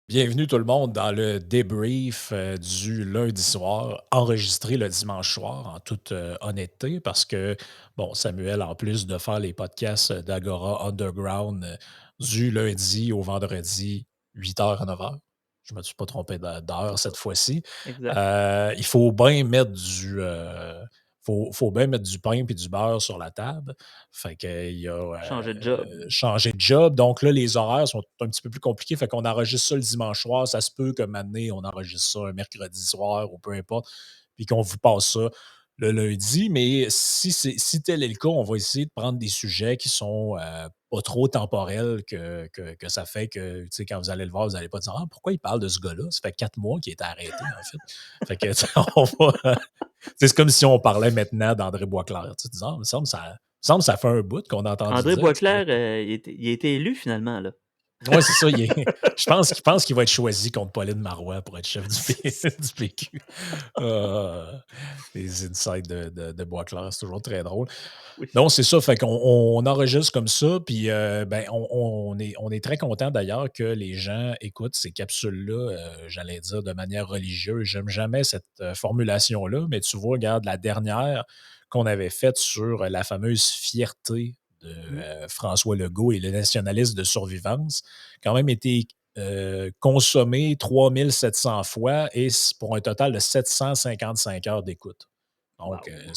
Bienvenue tout le monde dans le débrief du lundi soir, enregistré le dimanche soir en toute honnêteté, parce que, bon, Samuel, en plus de faire les podcasts d'Agora Underground du lundi au vendredi, 8h à 9h, je ne me suis pas trompé d'heure C'est ça. cette fois-ci, Exact. il faut bien mettre faut bien mettre du pain et du beurre sur la table. Fait qu'il y a Changer de job. changé de job. Donc là, les horaires sont un petit peu plus compliqués. Fait qu'on enregistre ça le dimanche soir. Ça se peut que maintenant, on enregistre ça un mercredi soir ou peu importe, puis qu'on vous passe ça le lundi. Mais si tel est le cas, on va essayer de prendre des sujets qui sont pas trop temporels, que ça fait que, tu sais, quand vous allez le voir, vous n'allez pas dire «Ah, pourquoi il parle de ce gars-là? Ça fait 4 mois qu'il est arrêté, en fait.» Fait que, tu sais, on va. C'est comme si on parlait maintenant d'André Boisclair. Tu te dis, ah, il me semble que ça fait un bout qu'on a entendu André dire que c'était. Boisclair, il a été élu finalement, là. Oui, c'est ça. Je pense qu'il va être choisi contre Pauline Marois pour être chef du PQ. Les insights de Boisclair, c'est toujours très drôle. Oui. Non, c'est ça. Fait qu'on enregistre comme ça. Puis, ben, on est très content d'ailleurs que les gens écoutent ces capsules-là, j'allais dire de manière religieuse. J'aime jamais cette formulation-là, mais tu vois, regarde, la dernière qu'on avait faite sur la fameuse fierté de Mmh. François Legault et le nationalisme de survivance, quand même été consommée 3700 fois et pour un total de 755 heures d'écoute. Donc, Wow.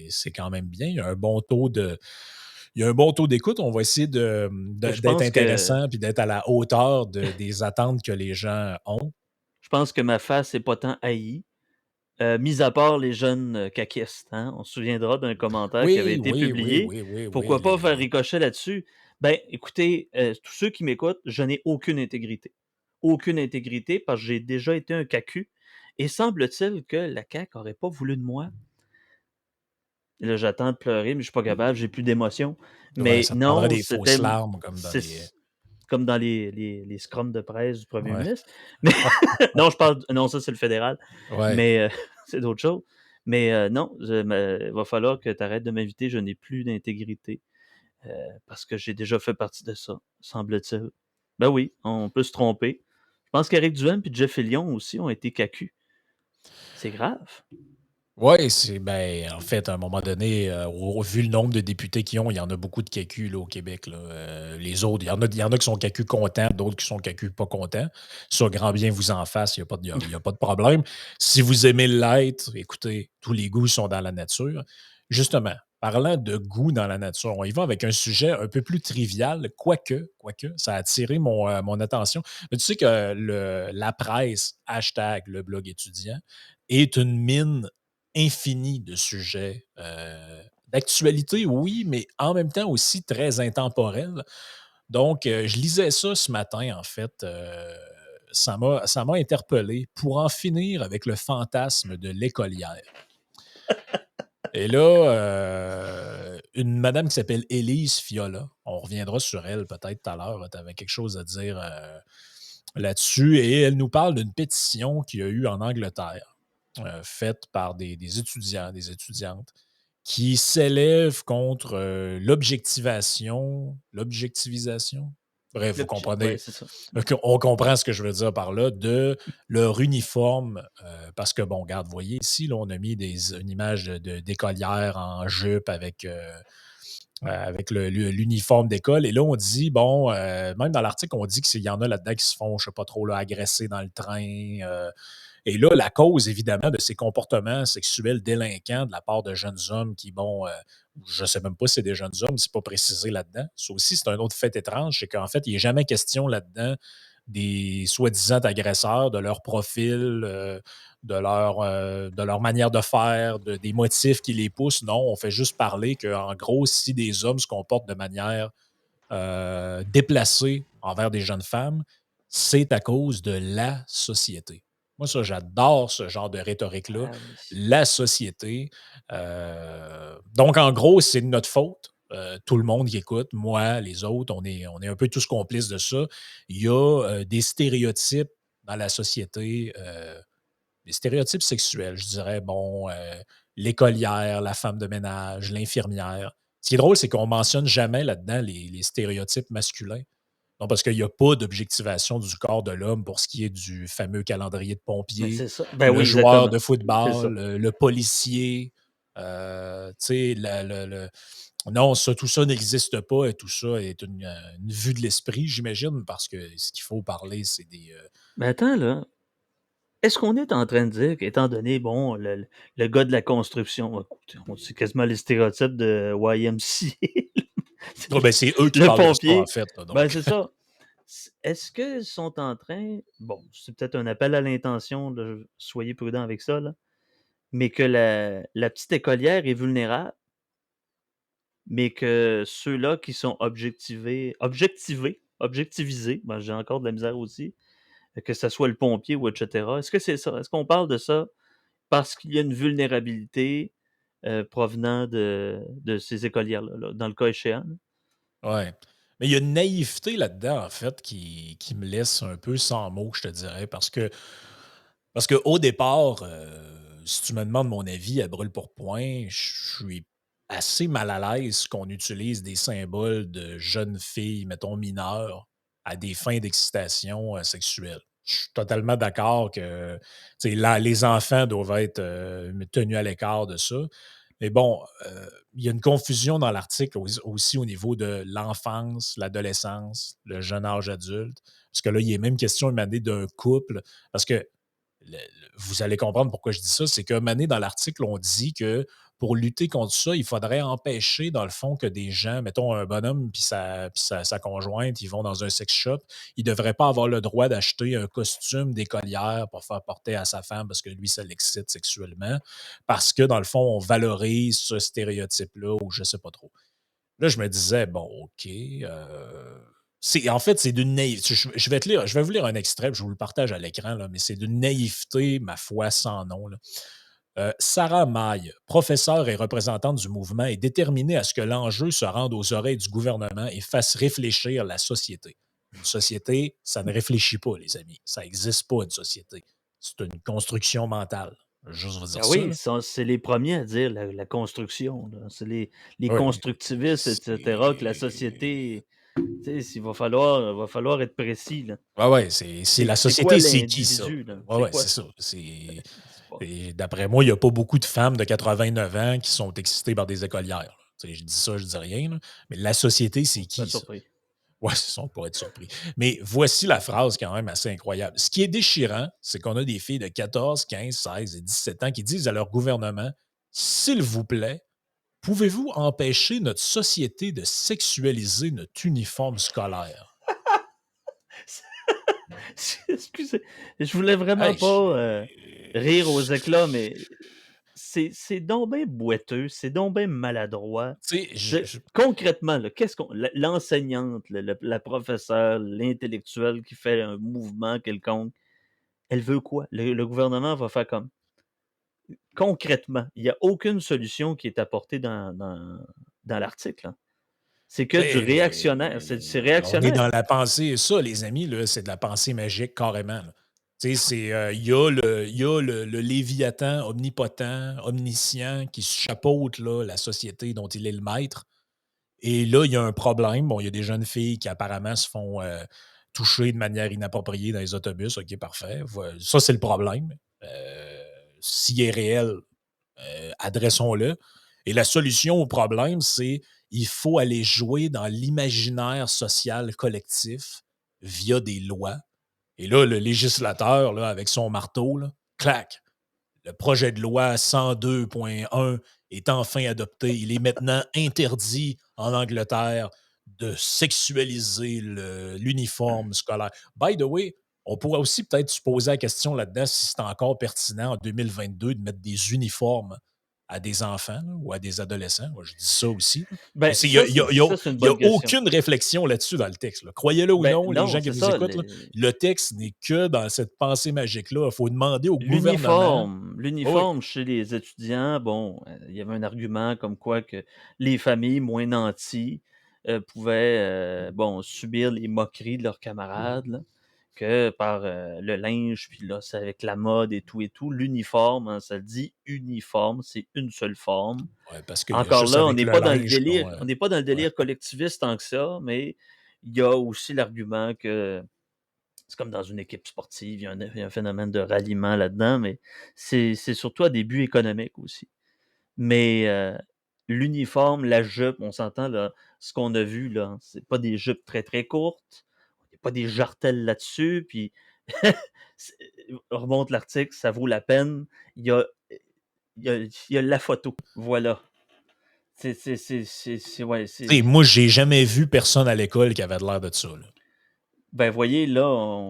c'est quand même bien. Il y a un bon taux d'écoute. On va essayer Je d'être pense que intéressant puis d'être à la hauteur des attentes que les gens ont. je pense que ma face est pas tant haïe, mis à part les jeunes, caquistes, hein. On se souviendra d'un commentaire qui avait Oui, été oui, oui, publié. oui, oui, oui. Pourquoi pas faire ricochet là-dessus? Ben, écoutez, tous ceux qui m'écoutent, je n'ai aucune intégrité. Aucune intégrité parce que j'ai déjà été un cacu et semble-t-il que la CAQ aurait pas voulu de moi. Et là, j'attends de pleurer, mais je suis pas capable, j'ai plus d'émotion. Ouais, Mais ça te prendrait non, des fausses c'était larmes comme dans c'est les. comme dans les scrums de presse du premier Ouais, ministre. Mais non, je parle non, ça, c'est le fédéral, ouais. mais c'est d'autres choses. Mais non, va falloir que tu arrêtes de m'inviter, je n'ai plus d'intégrité, parce que j'ai déjà fait partie de ça, semble-t-il. Ben oui, on peut se tromper. Je pense qu'Éric Duhaime et Jeff Fillion aussi ont été cacus. C'est grave. Oui, ben, en fait, à un moment donné, vu le nombre de députés qu'ils ont, il y en a beaucoup de cacus là, au Québec. Là. Les autres, il y en a qui sont cacus contents, d'autres qui sont cacus pas contents. Ça, grand bien vous en fasse, il n'y a pas de problème. Si vous aimez l'être, écoutez, tous les goûts sont dans la nature. Justement, parlant de goût dans la nature, on y va avec un sujet un peu plus trivial, quoique, ça a attiré mon attention. Mais tu sais que la presse, hashtag le blog étudiant, est une mine infini de sujets d'actualité, oui, mais en même temps aussi très intemporels. Donc, je lisais ça ce matin, en fait. Ça m'a interpellé pour en finir avec le fantasme de l'écolière. Et là, une madame qui s'appelle Élise Fiola, on reviendra sur elle peut-être tout à l'heure, tu avais quelque chose à dire là-dessus, et elle nous parle d'une pétition qu'il y a eu en Angleterre, faite par des étudiants, des étudiantes, qui s'élèvent contre l'objectivisation. Bref, vous Ouais, comprenez, c'est ça. on comprend ce que je veux dire par là, de leur uniforme, parce que, bon, regarde, vous voyez ici, là, on a mis une image d'écolière en jupe avec l'uniforme d'école. Et là, on dit, bon, même dans l'article, on dit qu'il y en a là-dedans qui se font, je sais pas trop, là, agresser dans le train. Et là, la cause, évidemment, de ces comportements sexuels délinquants de la part de jeunes hommes qui, bon, je ne sais même pas si c'est des jeunes hommes, c'est pas précisé là-dedans. Ça aussi, c'est un autre fait étrange, c'est qu'en fait, il n'est jamais question là-dedans des soi-disant agresseurs, de leur profil, de leur manière de faire, des motifs qui les poussent. Non, on fait juste parler qu'en gros, si des hommes se comportent de manière déplacée envers des jeunes femmes, c'est à cause de la société. Moi, ça, j'adore ce genre de rhétorique-là. Ah oui. La société. Donc, en gros, c'est de notre faute. Tout le monde qui écoute, moi, les autres, on est un peu tous complices de ça. Il y a des stéréotypes dans la société, des stéréotypes sexuels, je dirais, bon, l'écolière, la femme de ménage, l'infirmière. Ce qui est drôle, c'est qu'on mentionne jamais là-dedans les stéréotypes masculins. Non, parce qu'il y a pas d'objectivation du corps de l'homme pour ce qui est du fameux calendrier de Mais pompier, c'est ça. Ben le oui, joueur exactement. de C'est ça. football, le policier, tu sais, non, ça, tout ça n'existe pas et tout ça est une vue de l'esprit, j'imagine, parce que ce qu'il faut parler, c'est des, Mais attends, là. Est-ce qu'on est en train de dire qu'étant donné, bon, le gars de la construction, écoute, c'est quasiment les stéréotypes de YMCA, c'est ben, c'est eux qui le parlent de ça, en pompier, fait, là, ben donc c'est ça. Est-ce qu'ils sont en train, bon, c'est peut-être un appel à l'intention, là, soyez prudents avec ça, là, mais que la petite écolière est vulnérable, mais que ceux-là qui sont objectivisés, ben, j'ai encore de la misère aussi, que ce soit le pompier ou etc. Est-ce que c'est ça? Est-ce qu'on parle de ça parce qu'il y a une vulnérabilité, provenant de ces écolières-là, là, dans le cas échéant, là? ouais. Mais il y a une naïveté là-dedans, en fait, qui me laisse un peu sans mots, je te dirais, parce qu'au départ, si tu me demandes mon avis à brûle pour point, je suis assez mal à l'aise qu'on utilise des symboles de jeunes filles, mettons mineures, à des fins d'excitation, sexuelle. Je suis totalement d'accord que, tu sais, là, les enfants doivent être, tenus à l'écart de ça. Mais bon, il y a une confusion dans l'article aussi au niveau de l'enfance, l'adolescence, le jeune âge adulte. Parce que là, il est même question, une année, d'un couple. Parce que vous allez comprendre pourquoi je dis ça, c'est qu'un moment donné, dans l'article, on dit que pour lutter contre ça, il faudrait empêcher, dans le fond, que des gens, mettons un bonhomme puis sa conjointe, ils vont dans un sex shop, ils ne devraient pas avoir le droit d'acheter un costume d'écolière pour faire porter à sa femme parce que lui, ça l'excite sexuellement, parce que, dans le fond, on valorise ce stéréotype-là ou je ne sais pas trop. Là, je me disais, bon, OK. En fait, c'est d'une naïveté. Je vais je vais vous lire un extrait, puis je vous le partage à l'écran, là, mais c'est d'une naïveté, ma foi, sans nom, là. Sarah Maille, professeure et représentante du mouvement, est déterminée à ce que l'enjeu se rende aux oreilles du gouvernement et fasse réfléchir la société. Une société, ça ne réfléchit pas, les amis. Ça n'existe pas, une société. C'est une construction mentale. Je vais juste vous dire Ah ça, oui, là. ça c'est les premiers à dire la construction, là. C'est les Oui. constructivistes et cetera que la C'est société, tu sais, va falloir être précis, là. Ouais, ouais, c'est la C'est quoi société, c'est qui ça? l'individu, là? Ouais, C'est ouais, quoi c'est ça? ça. C'est pas D'après moi, il y a pas beaucoup de femmes de 89 ans qui sont excitées par des écolières, là. Tu sais, je dis ça, je dis rien, là, mais la société, c'est pas qui ça? surpris. Ouais, c'est ça, on pourrait être surpris. Mais voici la phrase quand même assez incroyable. Ce qui est déchirant, c'est qu'on a des filles de 14, 15, 16 et 17 ans qui disent à leur gouvernement: «S'il vous plaît, pouvez-vous empêcher notre société de sexualiser notre uniforme scolaire?» Excusez, je voulais vraiment Hey, pas, rire aux éclats, mais c'est donc bien boiteux, c'est donc bien maladroit. tu sais, Concrètement, là, qu'est-ce qu'on l'enseignante, la professeure, l'intellectuel qui fait un mouvement quelconque, elle veut quoi? Le gouvernement va faire comme? Concrètement, il y a aucune solution qui est apportée dans l'article, hein. C'est que du réactionnaire, c'est On est réactionnaire. dans la pensée, ça, les amis, là, c'est de la pensée magique carrément, là. Tu sais, il y a le Léviathan omnipotent, omniscient qui chapeaute là, la société dont il est le maître. Et là, il y a un problème. Bon, il y a des jeunes filles qui apparemment se font toucher de manière inappropriée dans les autobus. OK, parfait. Ça, c'est le problème. S'il est réel, adressons-le. Et la solution au problème, c'est il faut aller jouer dans l'imaginaire social collectif via des lois. Et là, le législateur, là, avec son marteau, là, clac, le projet de loi 102.1 est enfin adopté. Il est maintenant interdit en Angleterre de sexualiser l'uniforme scolaire. By the way, on pourrait aussi peut-être se poser la question là-dedans si c'est encore pertinent en 2022 de mettre des uniformes à des enfants là, ou à des adolescents. Moi, je dis ça aussi, là. Mais Ben, il n'y a, y a- y a- ça, c'est une y a bonne question. aucune réflexion là-dessus dans le texte, là. Croyez-le ou Ben, non, les non, gens qui c'est nous ça, écoutent, là, le texte n'est que dans cette pensée magique-là. Il faut demander au gouvernement. Oui, oui. l'uniforme chez les étudiants, bon, il y avait un argument comme quoi que les familles moins nanties, pouvaient, bon, subir les moqueries de leurs camarades, là, que par le linge, puis là, c'est avec la mode et tout. L'uniforme, hein, ça le dit, uniforme, c'est une seule forme. Ouais, parce qu'il y a Encore juste là, on avec n'est le pas dans le linge délire, qu'on, on n'est pas dans le ouais. délire collectiviste tant que ça, mais il y a aussi l'argument que c'est comme dans une équipe sportive, il y a un phénomène de ralliement là-dedans, mais c'est surtout à des buts économiques aussi. Mais l'uniforme, la jupe, on s'entend là, ce qu'on a vu là, c'est pas des jupes très très courtes, il n'y a pas des jartelles là-dessus, puis c'est- on remonte l'article, ça vaut la peine. Il y a, il y a la photo, voilà. Ouais, Tu sais, moi, j'ai jamais vu personne à l'école qui avait de l'air de ça, là. ben voyez, là,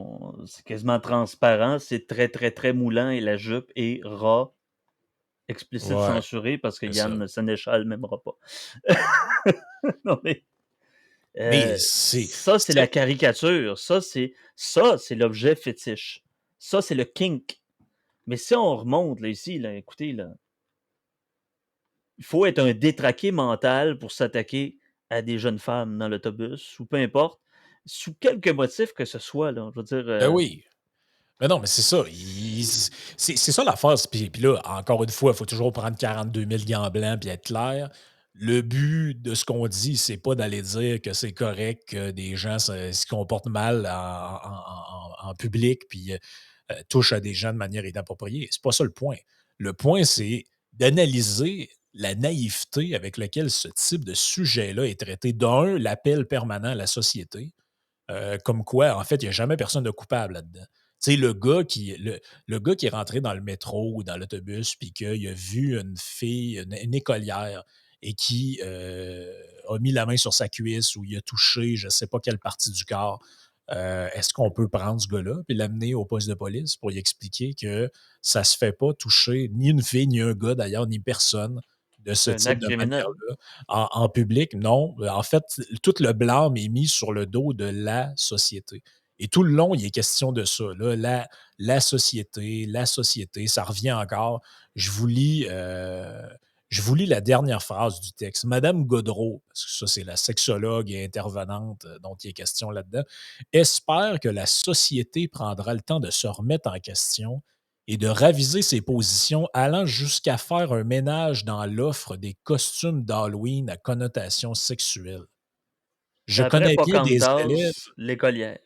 c'est quasiment transparent, c'est très très très moulant et la jupe est ras, explicite Ouais, censuré parce que c'est ça. Yann Sénéchal n'aimera pas. Non, mais Mais c'est ça, c'est la caricature. Ça, c'est l'objet fétiche. Ça, c'est le kink. Mais si on remonte là, ici, là, écoutez, là, il faut être un détraqué mental pour s'attaquer à des jeunes femmes dans l'autobus, ou peu importe, sous quelque motif que ce soit. Là, je veux dire, ben oui. Mais non, mais c'est ça. C'est ça l'affaire. Puis là, encore une fois, il faut toujours prendre 42 000 gants blancs puis être clair. Le but de ce qu'on dit, c'est pas d'aller dire que c'est correct que des gens se comportent mal en public puis touchent à des gens de manière inappropriée. C'est pas ça le point. Le point, c'est d'analyser la naïveté avec laquelle ce type de sujet-là est traité. D'un, l'appel permanent à la société. Comme quoi, en fait, il n'y a jamais personne de coupable là-dedans. Tu sais, le gars qui est rentré dans le métro ou dans l'autobus, puis qu'il a vu une fille, une écolière, et qui a mis la main sur sa cuisse ou il a touché je ne sais pas quelle partie du corps, est-ce qu'on peut prendre ce gars-là et l'amener au poste de police pour lui expliquer que ça ne se fait pas toucher ni une fille, ni un gars d'ailleurs, ni personne de ce c'est un type acte de criminel. manière-là en public? Non. En fait, tout le blâme est mis sur le dos de la société. Et tout le long, il est question de ça. Là, la société, ça revient encore. Je vous lis, euh, je vous lis la dernière phrase du texte. Madame Godreau, parce que ça, c'est la sexologue et intervenante dont il est question là-dedans, espère que la société prendra le temps de se remettre en question et de raviser ses positions, allant jusqu'à faire un ménage dans l'offre des costumes d'Halloween à connotation sexuelle. Je D'après connais bien des élèves, Pocahontas, l'écolière.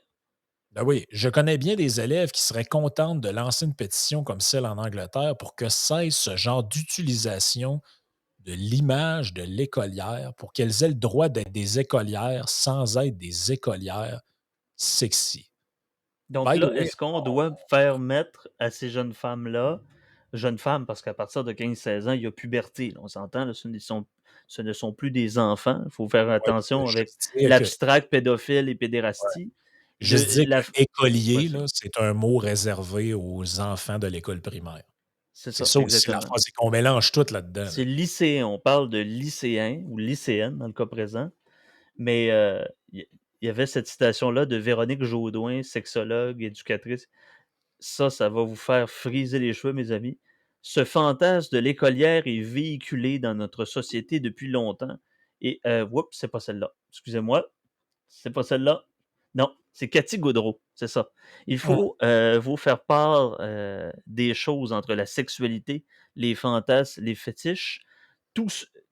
ben oui, je connais bien des élèves qui seraient contentes de lancer une pétition comme celle en Angleterre pour que cesse ce genre d'utilisation de l'image de l'écolière pour qu'elles aient le droit d'être des écolières sans être des écolières sexy. Donc By the là, way, est-ce qu'on doit faire mettre à ces jeunes femmes, parce qu'à partir de 15-16 ans, il y a puberté, là, on s'entend, là, ce ne sont plus des enfants. Il faut faire ouais, attention avec juste dire que l'abstract pédophile et pédérastie. Juste dire que La... écolier, Vas-y, là, c'est un mot réservé aux enfants de l'école primaire. c'est C'est ça, ça aussi exactement. l'affaire, c'est qu'on mélange tout là-dedans, là. C'est lycéen, on parle de lycéen ou lycéenne dans le cas présent, mais il y avait cette citation-là de Véronique Jaudoin, sexologue, éducatrice. Ça va vous faire friser les cheveux, mes amis. Ce fantasme de l'écolière est véhiculé dans notre société depuis longtemps. Et, oups, c'est pas celle-là. Excusez-moi, c'est pas celle-là. Non, c'est Cathy Gaudreau, c'est ça. Il Mmh. faut vous faire part des choses entre la sexualité, les fantasmes, les fétiches. Tout,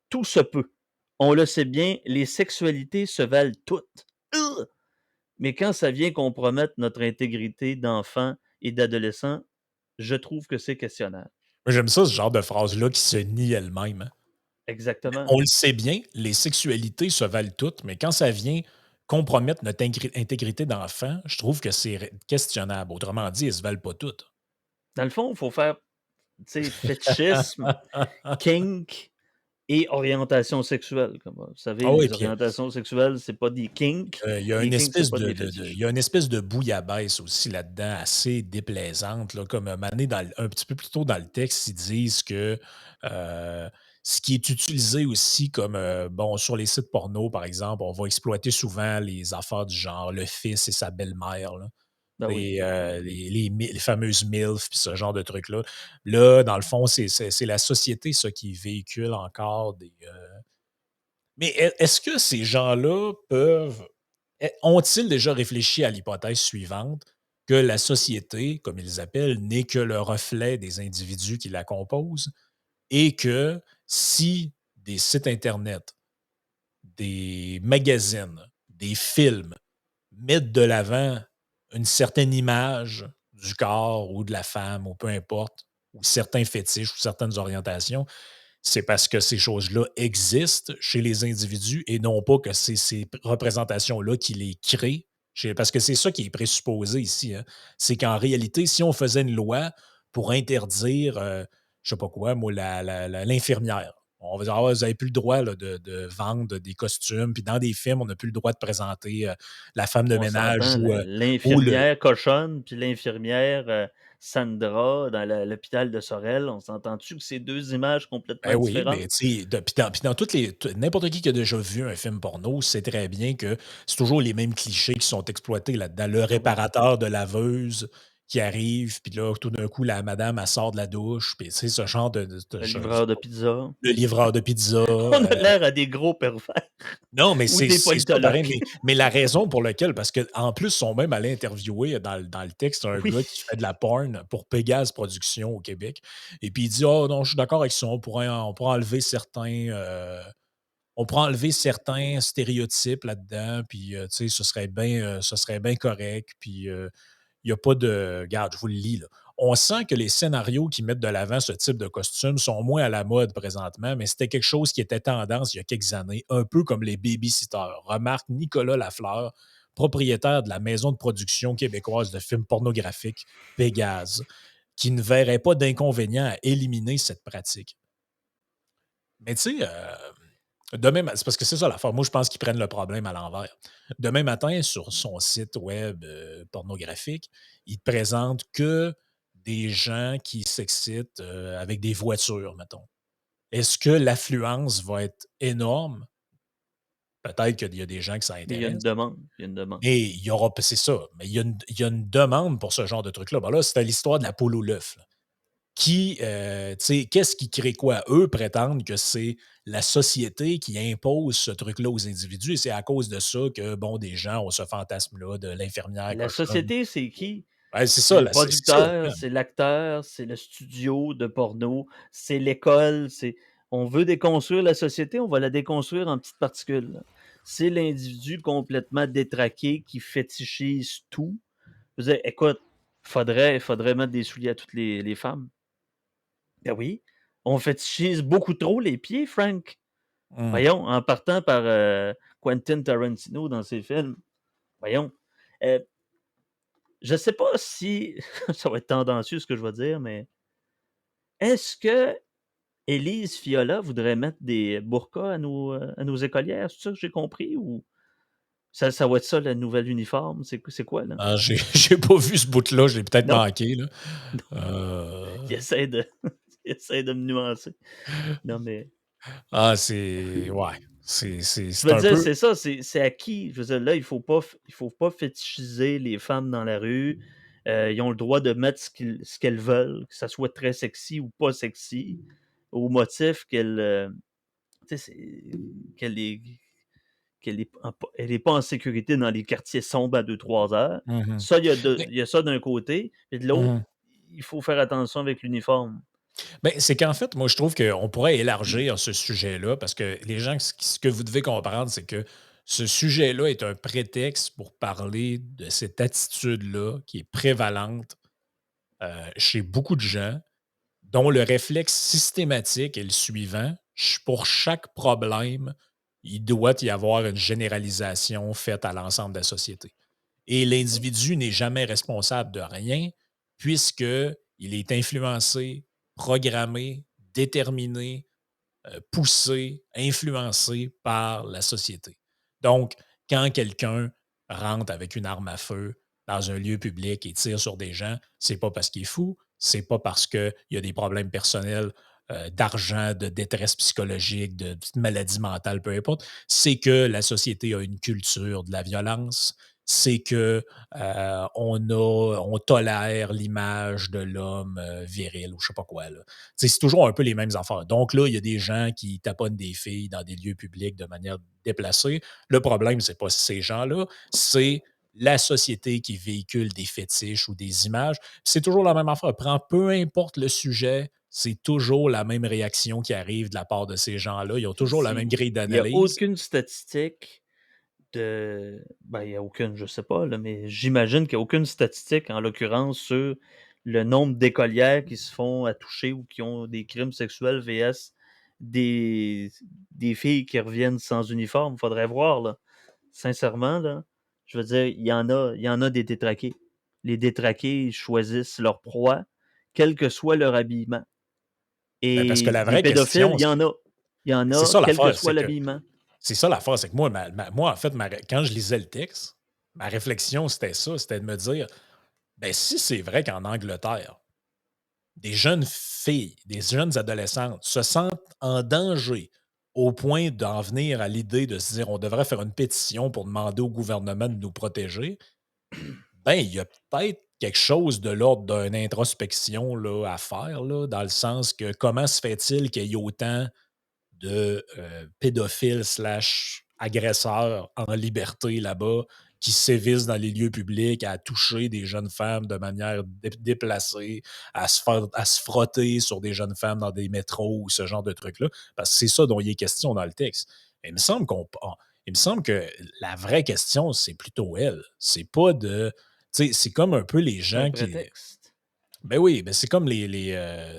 tout se peut. On le sait bien, les sexualités se valent toutes. Ugh! Mais quand ça vient compromettre notre intégrité d'enfant et d'adolescent, je trouve que c'est questionnable. Moi, j'aime ça, ce genre de phrase-là qui se nie elle-même, hein. Exactement. On le sait bien, les sexualités se valent toutes, mais quand ça vient compromettre notre intégrité d'enfant, je trouve que c'est questionnable. Autrement dit, elles se valent pas toutes. Dans le fond, il faut faire, tu sais, fétichisme, kink et orientation sexuelle. Comme, vous savez, Ah oui, les puis orientations sexuelles, c'est pas des kinks. il y a Les une kinks, c'est espèce pas des il fétiches. y a une espèce de bouillabaisse aussi là-dedans, assez déplaisante, là, comme un moment donné un petit peu plus tôt dans le texte, ils disent que ce qui est utilisé aussi comme, bon, sur les sites porno, par exemple, on va exploiter souvent les affaires du genre le fils et sa belle-mère, là. Ben oui. Les fameuses MILF, puis ce genre de trucs-là. Là, dans le fond, c'est la société, ça, qui véhicule encore des. Mais est-ce que ces gens-là ont-ils déjà réfléchi à l'hypothèse suivante, que la société, comme ils appellent, n'est que le reflet des individus qui la composent et que si des sites Internet, des magazines, des films mettre de l'avant une certaine image du corps ou de la femme ou peu importe, ou certains fétiches ou certaines orientations, c'est parce que ces choses-là existent chez les individus et non pas que c'est ces représentations-là qui les créent. Parce que c'est ça qui est présupposé ici, hein. C'est qu'en réalité, si on faisait une loi pour interdire, je sais pas quoi, moi, l'infirmière, on va dire: «Ah ouais, vous avez plus le droit là, de vendre des costumes», puis dans des films, on n'a plus le droit de présenter, la femme de On ménage s'entend, ou le l'infirmière cochonne, puis l'infirmière, Sandra dans l'hôpital de Sorel, on s'entend-tu que c'est 2 images complètement ben oui, différentes? mais tu sais, puis dans toutes les n'importe qui a déjà vu un film porno sait très bien que c'est toujours les mêmes clichés qui sont exploités là-dedans. Le Ah oui, réparateur de laveuse qui arrive, puis là, tout d'un coup, la madame, elle sort de la douche, puis tu sais, ce genre de le choses. livreur de pizza. Le livreur de pizza, On a l'air à des gros pervers non, mais ou c'est des c'est ça pareil, politologues. mais la raison pour laquelle parce qu'en plus, ils sont même allés interviewer dans le texte un Oui, gars qui fait de la porn pour Pégase Productions au Québec et puis il dit: «Ah non, je suis d'accord avec ça, on pourrait enlever certains stéréotypes là-dedans, puis, tu sais, ce serait bien correct, puis, il y a pas de regarde, je vous le lis, là. On sent que les scénarios qui mettent de l'avant ce type de costume sont moins à la mode présentement, mais c'était quelque chose qui était tendance il y a quelques années, un peu comme les baby-sitters. Remarque Nicolas Lafleur, propriétaire de la maison de production québécoise de films pornographiques Pégase, qui ne verrait pas d'inconvénient à éliminer cette pratique. Mais tu sais, c'est parce que c'est ça l'affaire. Moi, je pense qu'ils prennent le problème à l'envers. Demain matin, sur son site web, pornographique, il te présente que des gens qui s'excitent, avec des voitures, mettons. Est-ce que l'affluence va être énorme? Peut-être qu'il y a des gens que ça mais il y a une intéresse, demande, il y a une demande. mais il y aura c'est ça, mais il y a une demande pour ce genre de truc-là. Ben là, c'était l'histoire de la poule au l'œuf, là. Tu sais, qu'est-ce qui crée quoi? Eux prétendent que c'est la société qui impose ce truc-là aux individus et c'est à cause de ça que, bon, des gens ont ce fantasme-là de l'infirmière La cochonne. société, c'est qui? Ouais, c'est C'est ça, le là, c'est ça producteur, là-dedans. c'est l'acteur, c'est le studio de porno, c'est l'école, c'est on veut déconstruire la société, on va la déconstruire en petites particules, là. C'est l'individu complètement détraqué qui fétichise tout. Je veux dire, écoute, faudrait mettre des souliers à toutes les femmes. Ben oui, on fétichise beaucoup trop les pieds, Frank. Mmh. Voyons, en partant par, Quentin Tarantino dans ses films. Voyons. Heu, je sais pas si ça va être tendancieux ce que je vais dire, mais est-ce que Élise Fiola voudrait mettre des burqas à nos écolières? C'est ça que j'ai compris ou ça va être ça le nouvel uniforme? C'est quoi là? Ah, j'ai j'ai pas vu ce bout-là, je l'ai peut-être Non? manqué, là. Non, il Heu, essaie de il essaie de me nuancer. Non, mais c'est ouais, je c'est veux un dire, peu c'est ça, c'est à qui? Je veux dire, là, il faut pas fétichiser les femmes dans la rue. Ils ont le droit de mettre ce qu'elles veulent, que ça soit très sexy ou pas sexy, au motif tu sais, elle est pas en sécurité dans les quartiers sombres à 2-3 heures. mmh mh. Ça, Mais il y a ça d'un côté, et de l'autre, mmh il faut faire attention avec l'uniforme. Ben, c'est qu'en fait, moi, je trouve qu'on pourrait élargir ce sujet-là parce que les gens, ce que vous devez comprendre, c'est que ce sujet-là est un prétexte pour parler de cette attitude-là qui est prévalente chez beaucoup de gens, dont le réflexe systématique est le suivant. Pour chaque problème, il doit y avoir une généralisation faite à l'ensemble de la société. Et l'individu n'est jamais responsable de rien puisqu'il est influencé, programmé, déterminé, poussé, influencé par la société. Donc, quand quelqu'un rentre avec une arme à feu dans un lieu public et tire sur des gens, c'est pas parce qu'il est fou, c'est pas parce qu'il y a des problèmes personnels, d'argent, de détresse psychologique, de maladie mentale, peu importe. C'est que la société a une culture de la violence. C'est que on tolère l'image de l'homme viril ou je sais pas quoi. Là. C'est toujours un peu les mêmes affaires. Donc là, il y a des gens qui taponnent des filles dans des lieux publics de manière déplacée. Le problème, c'est pas ces gens-là, c'est la société qui véhicule des fétiches ou des images. C'est toujours la même affaire. Peu importe le sujet, c'est toujours la même réaction qui arrive de la part de ces gens-là. Ils ont toujours la même Si grille il y a d'analyse. aucune statistique il y a aucune, je sais pas là, mais j'imagine qu'il y a aucune statistique, en l'occurrence, sur le nombre d'écolières qui se font attoucher ou qui ont des crimes sexuels vs des des filles qui reviennent sans uniforme. Faudrait voir, là. Sincèrement, là, je veux dire, il y en a des détraqués. Les détraqués, ils choisissent leur proie, quel que soit leur habillement. Ben, parce que Et la des vraie pédophiles, question, il y en a. Il y en c'est a, ça quel que l'affaire, soit c'est que l'habillement. moi, moi, en fait, quand je lisais le texte, ma réflexion, c'était ça, c'était de me dire, ben, si c'est vrai qu'en Angleterre, des jeunes filles, des jeunes adolescentes se sentent en danger au point d'en venir à l'idée de se dire on devrait faire une pétition pour demander au gouvernement de nous protéger, ben, il y a peut-être quelque chose de l'ordre d'une introspection là, à faire, là, dans le sens que comment se fait-il qu'il y ait autant de pédophiles slash agresseurs en liberté là-bas qui sévissent dans les lieux publics à toucher des jeunes femmes de manière déplacée, à se frotter sur des jeunes femmes dans des métros ou ce genre de trucs-là. Parce que c'est ça dont il est question dans le texte. Et il me semble que la vraie question, c'est plutôt elle. C'est pas de. Tu sais, c'est comme un peu les C'est un gens qui. prétexte. Ben oui, ben c'est comme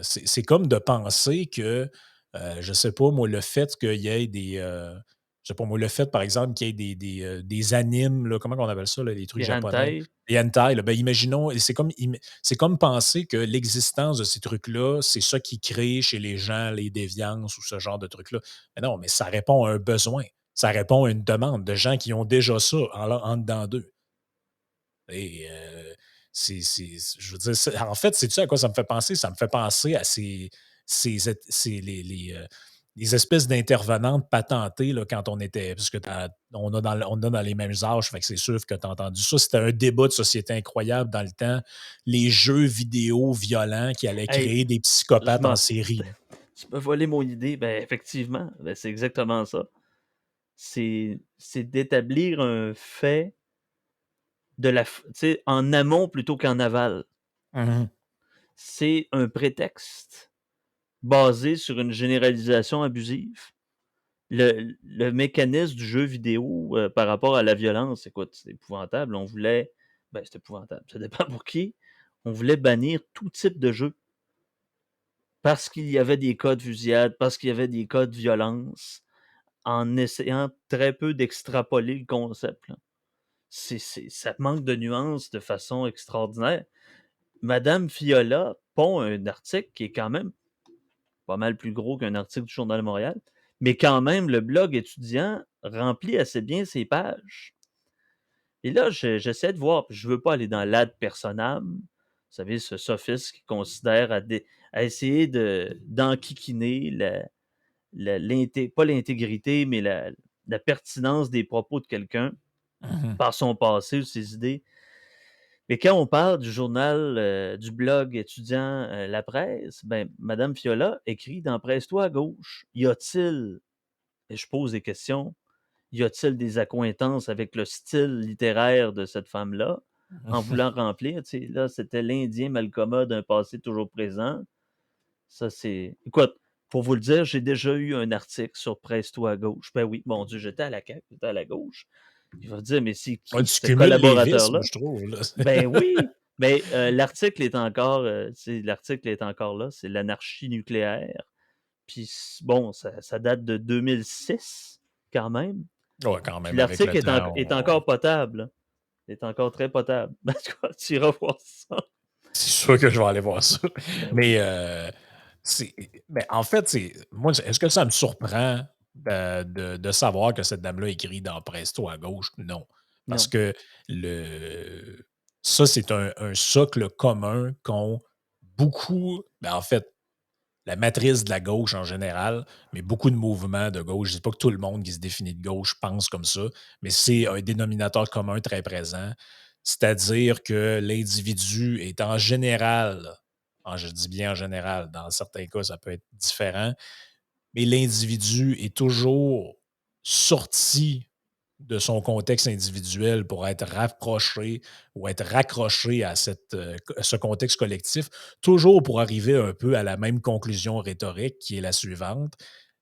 c'est comme de penser que, je sais pas moi, le fait qu'il y ait je sais pas moi, le fait, par exemple, qu'il y ait des animes, là, comment on appelle ça, là, les trucs Des japonais? hentai. Les hentai, là, ben imaginons, c'est comme penser que l'existence de ces trucs-là, c'est ça qui crée chez les gens les déviances ou ce genre de trucs-là. Mais non, mais ça répond à un besoin. Ça répond à une demande de gens qui ont déjà ça en dedans d'eux. Et je veux dire, en fait, sais-tu à quoi ça me fait penser? Ça me fait penser à les espèces d'intervenantes patentées là, quand on était. Parce que on a dans les mêmes âges, fait que c'est sûr que tu as entendu ça. C'était un débat de société incroyable dans le temps. Les jeux vidéo violents qui allaient Hey, créer des je psychopathes en m'en série. tu m'as volé mon idée. Ben, effectivement, ben, c'est exactement ça. C'est d'établir un fait tu sais, en amont plutôt qu'en aval. Mhm. C'est un prétexte basé sur une généralisation abusive. Le mécanisme du jeu vidéo, par rapport à la violence, écoute, c'est épouvantable. C'est épouvantable, ça dépend pour qui. On voulait bannir tout type de jeu parce qu'il y avait des cas de fusillade, parce qu'il y avait des cas de violence, en essayant très peu d'extrapoler le concept, là. Ça manque de nuances de façon extraordinaire. Madame Fiola pond un article qui est quand même pas mal plus gros qu'un article du Journal de Montréal, mais quand même, le blog étudiant remplit assez bien ses pages. Et là, j'essaie de voir, puis je veux pas aller dans l'ad personam, vous savez, ce sophiste qui considère à essayer d'enquiquiner pas l'intégrité, mais la pertinence des propos de quelqu'un Mhm. par son passé ou ses idées. Mais quand on parle du journal, du blog étudiant, La Presse, ben, Madame Fiola écrit dans Presse-toi à gauche. Y a-t-il, et je pose des questions, y a-t-il des accointances avec le style littéraire de cette femme-là, en voulant remplir, tu sais, là, c'était l'Indien Malcoma d'un passé toujours présent. Ça, c'est. Écoute, pour vous le dire, j'ai déjà eu un article sur Presse-toi à gauche. Ben oui, mon Dieu, j'étais à la CAQ, j'étais à la gauche. Il va dire, mais c'est Ouais, qui tu ce cumules les vices, moi, collaborateur-là? je trouve. Là. Ben oui, mais l'article est encore là, c'est l'anarchie nucléaire. Puis bon, ça date de 2006 quand même. Ouais, quand Puis même, avec l'article le temps, est encore potable, hein. Il est encore très potable. En tout cas, tu iras voir ça. c'est sûr que je vais aller voir ça. Ben Mais, oui. c'est mais en fait, moi, est-ce que ça me surprend, de savoir que cette dame-là écrit dans Presto à gauche? Non. Parce Non. que le ça, c'est un socle commun qu'ont beaucoup, en fait, la matrice de la gauche en général, mais beaucoup de mouvements de gauche. Je ne dis pas que tout le monde qui se définit de gauche pense comme ça, mais c'est un dénominateur commun très présent. C'est-à-dire que l'individu est en général, je dis bien en général, dans certains cas, ça peut être différent, mais l'individu est toujours sorti de son contexte individuel pour être rapproché ou être raccroché à ce contexte collectif, toujours pour arriver un peu à la même conclusion rhétorique qui est la suivante,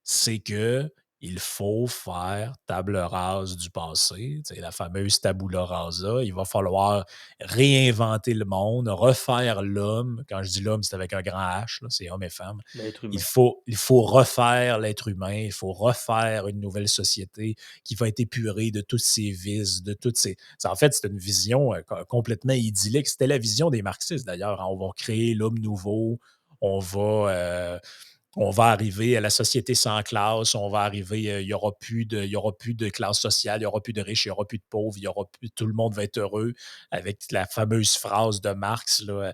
c'est que il faut faire table rase du passé, tu sais, la fameuse tabula rasa. Il va falloir réinventer le monde, refaire l'homme. Quand je dis l'homme, c'est avec un grand H, là, c'est homme et femme. L'être Il humain. faut, il faut refaire l'être humain, il faut refaire une nouvelle société qui va être épurée de tous ses vices, de toutes ses. En fait, c'est une vision complètement idyllique. C'était la vision des marxistes d'ailleurs, hein. On va créer l'homme nouveau, on va, on va arriver à la société sans classe, on va arriver, il y aura plus de classe sociale, il y aura plus de riches, il y aura plus de pauvres, il y aura plus, tout le monde va être heureux, avec la fameuse phrase de Marx là,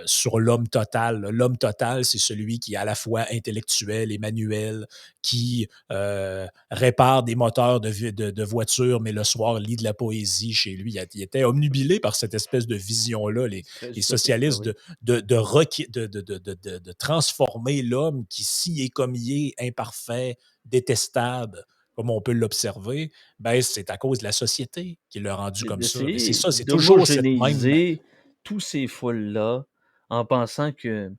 sur l'homme total. L'homme total, c'est celui qui est à la fois intellectuel et manuel, qui répare des moteurs de voiture, mais le soir lit de la poésie chez lui. Il était omnubilé par cette espèce de vision-là, C'est très les utopique, ben socialistes, oui. de transformer l'homme qui, s'il est comme il est, imparfait, détestable, comme on peut l'observer, ben, c'est à cause de la société qui l'a rendu C'est comme ça. Mais c'est d'essayer ça, c'est toujours cette même. d'homogénéiser tous ces foules-là en pensant qu'il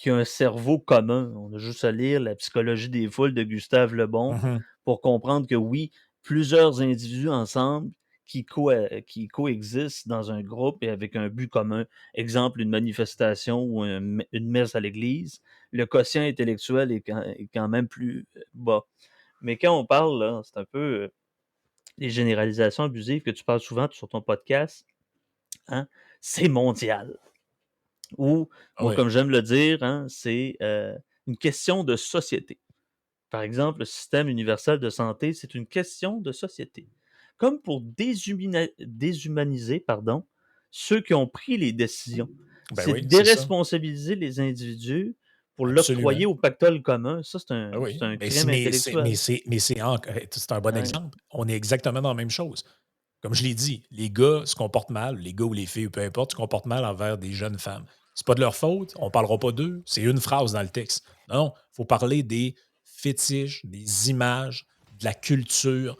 y a un cerveau commun. On a juste à lire La psychologie des foules de Gustave Le Bon Mhm, pour comprendre que oui, plusieurs individus ensemble qui coexistent dans un groupe et avec un but commun, exemple une manifestation ou une messe à l'église, le quotient intellectuel est quand même plus bas. Mais quand on parle, là, c'est un peu les généralisations abusives que tu parles souvent sur ton podcast, hein, c'est mondial. Ou, ah moi, oui, comme j'aime le dire, hein, c'est une question de société. Par exemple, le système universel de santé, c'est une question de société. Comme pour déshumaniser ceux qui ont pris les décisions. ben C'est oui, c'est ça, déresponsabiliser les individus pour absolument. l'octroyer au pactole commun. Ça, Ah oui, c'est un crime intellectuel. c'est un bon Ouais. exemple. On est exactement dans la même chose. Comme je l'ai dit, les gars se comportent mal, les gars ou les filles, peu importe, se comportent mal envers des jeunes femmes. C'est pas de leur faute, on parlera pas d'eux, c'est une phrase dans le texte. Non, il faut parler des fétiches, des images, de la culture.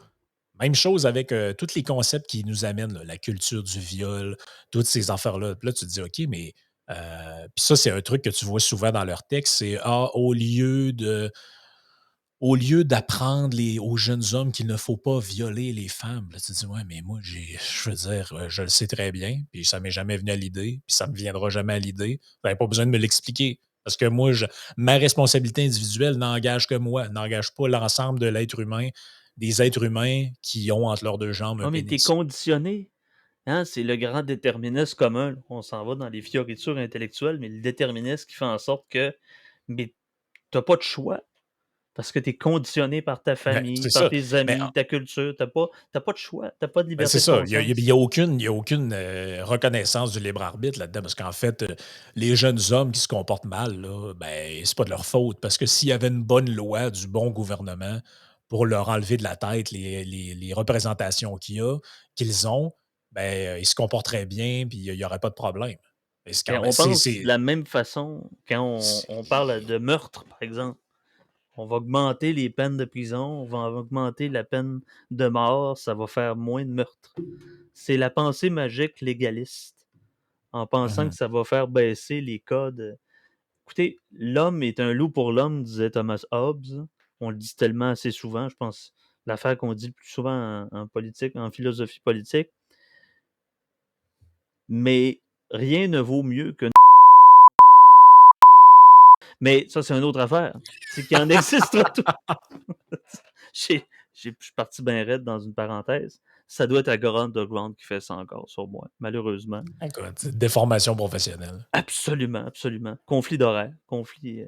Même chose avec tous les concepts qui nous amènent, là, la culture du viol, toutes ces affaires-là. Puis là, tu te dis, OK, mais. Puis ça, c'est un truc que tu vois souvent dans leur texte, c'est au lieu d'apprendre aux jeunes hommes qu'il ne faut pas violer les femmes, là, tu te dis, ouais, mais moi, je veux dire, je le sais très bien, puis ça m'est jamais venu à l'idée, puis ça me viendra jamais à l'idée. Vous n'avez pas besoin de me l'expliquer. Parce que moi, ma responsabilité individuelle n'engage que moi, n'engage pas l'ensemble de l'être humain, des êtres humains qui ont entre leurs deux jambes un Oh, mais t'es pénis. conditionné. Hein, c'est le grand déterminisme commun. Là. On s'en va dans les fioritures intellectuelles, mais le déterminisme qui fait en sorte que mais t'as pas de choix parce que tu es conditionné par ta Ben, famille, c'est par ça. tes Mais amis, ta culture. T'as pas de choix, t'as pas de ben, c'est liberté de ça. Il conscience. y a aucune, reconnaissance du libre arbitre là-dedans, parce qu'en fait, les jeunes hommes qui se comportent mal, là, ben, c'est pas de leur faute. Parce que s'il y avait une bonne loi du bon gouvernement pour leur enlever de la tête les représentations qu'ils ont, ben, ils se comporteraient bien, puis il n'y aurait pas de problème. Mais c'est Mais quand même. on pense de la même façon quand on parle de meurtre, par exemple. On va augmenter les peines de prison, on va augmenter la peine de mort, ça va faire moins de meurtres. C'est la pensée magique légaliste, en pensant que Mhm. ça va faire baisser les cas de. Écoutez, l'homme est un loup pour l'homme, disait Thomas Hobbes. On le dit tellement assez souvent, je pense. L'affaire qu'on dit le plus souvent en politique, en philosophie politique. Mais rien ne vaut mieux que. Mais ça, c'est une autre affaire. C'est qu'il en existera tout. J'ai- je suis parti bien raide dans une parenthèse. Ça doit être Agora Underground qui fait ça encore sur moi, malheureusement. Écoute, c'est déformation professionnelle. Absolument, absolument. Conflit d'horaire, conflit.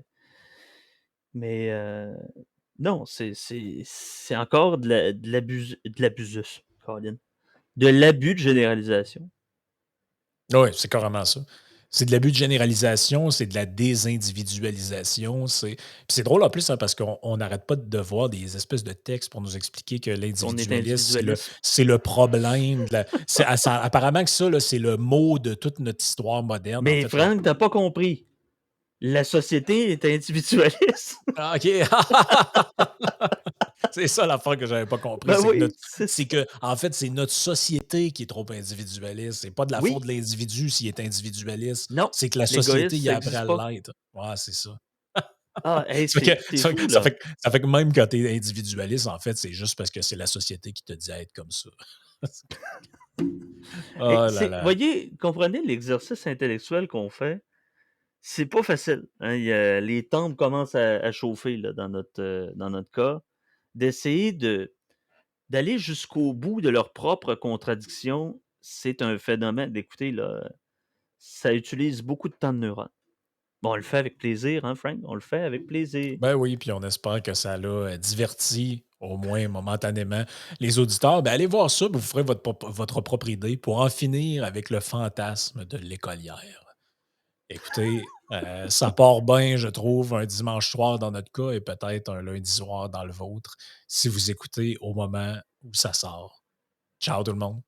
Mais non, c'est encore de l'abusus, Colin. De l'abus de généralisation. Oui, c'est carrément ça. C'est de l'abus de généralisation, c'est de la désindividualisation. Puis c'est drôle en plus, hein, parce qu'on n'arrête pas de voir des espèces de textes pour nous expliquer que Qu'on est l'individualisme, individualisme. c'est le problème. Apparemment que ça, là, c'est le mot de toute notre histoire moderne. En Mais fait, Franck, t'as pas compris. La société est individualiste. Ah, OK. C'est ça l'affaire que j'avais pas compris, Ben oui, c'est c'est ça. que en fait, c'est notre société qui est trop individualiste. C'est pas de la faute Oui, de l'individu s'il est individualiste, non, c'est que la société l'égoïsme, y ça a appris existe à pas. l'être. Ouais, c'est ça. Ah, hey, Ça fait que c'est fou, ça là. fait que ça fait que même quand tu es individualiste, en fait, c'est juste parce que c'est la société qui te dit à être comme ça. Et Oh là c'est là. voyez, comprenez l'exercice intellectuel qu'on fait, c'est pas facile, hein. Il y a les tempes commencent à chauffer, là, dans notre cas, d'essayer d'aller jusqu'au bout de leurs propres contradictions, c'est un phénomène écoutez, là, ça utilise beaucoup de temps de neurones. Bon, on le fait avec plaisir, hein, Frank? On le fait avec plaisir. Ben oui, puis on espère que ça l'a, diverti, au moins momentanément, les auditeurs. Ben, allez voir ça, puis vous ferez votre propre idée pour en finir avec le fantasme de l'écolière. Écoutez, ça part bien, je trouve, un dimanche soir dans notre cas et peut-être un lundi soir dans le vôtre, si vous écoutez au moment où ça sort. Ciao tout le monde.